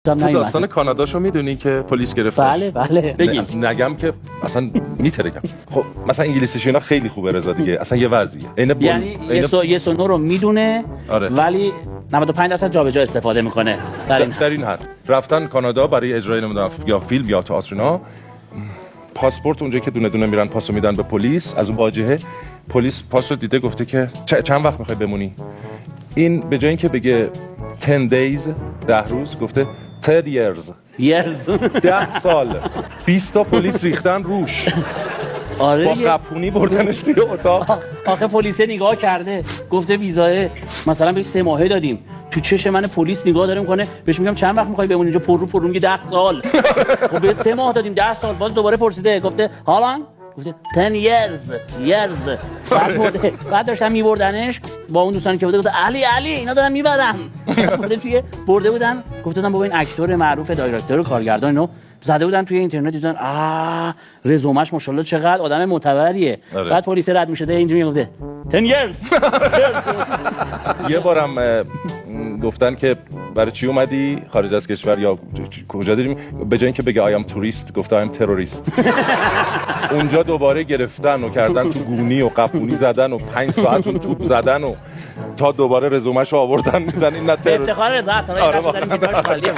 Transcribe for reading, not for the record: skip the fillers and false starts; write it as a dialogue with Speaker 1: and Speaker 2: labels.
Speaker 1: تو داستان کاناداشو میدونی که پلیس گرفت؟
Speaker 2: بله
Speaker 1: بگیم. نگم که اصلا میترکم. خب مثلا انگلیسیش اینا خیلی خوبه رضا دیگه، اصلا یه وضعیه.
Speaker 2: یعنی یس و نو رو میدونه ولی 95% جابجا استفاده میکنه
Speaker 1: در این حد. رفتن کانادا برای اجرای نمیدونم یا فیلم یا تئاتر اینا، پاسپورت اونجا که دونه دونه میرن پاسو میدن به پلیس، از اون واجهه پلیس پاسو دیده گفته که چند وقت میخوای بمونی؟ این به جای اینکه بگه 10 days 10 روز گفته 10 years 10 سال. 20 تا پلیس ریختن روش.
Speaker 2: آره
Speaker 1: با قپونی بردنش توی اتاق.
Speaker 2: آخه پلیس نگاه کرده گفته ویزای مثلا بهش 3 ماهه دادیم، تو چش من پلیس نگاه داره میکنه، بهش میگم چند وقت میخوای بمونی اینجا؟ پر رو میگه 10 سال. خب به 3 ماه دادیم 10 سال. باز دوباره پرسیده گفته حالا؟ گفته 10 years. بعد داشتن میبردنش با اون دوستانی که بوده، گفته علی اینا دارن میبرن. بوده چیه برده بودن، گفتن بابا این اکتور معروف دایرکتور و کارگردان اینو زده بودن توی اینترنت، دیدن رزومش ماشاءالله چقدر آدم معتبریه. بعد پلیس رد میشده اینجوری میگفته 10 years.
Speaker 1: یه بارم گفتن که برای چی اومدی خارج از کشور یا کجا داریم، به جای اینکه بگه آیم توریست گفته آیم تروریست. اونجا دوباره گرفتن و کردن تو گونی و قپونی زدن و 5 ساعت اون توپ زدن و تا دوباره رزومش رو آوردن دیدن این نه
Speaker 2: افتخار رضا عطارایی.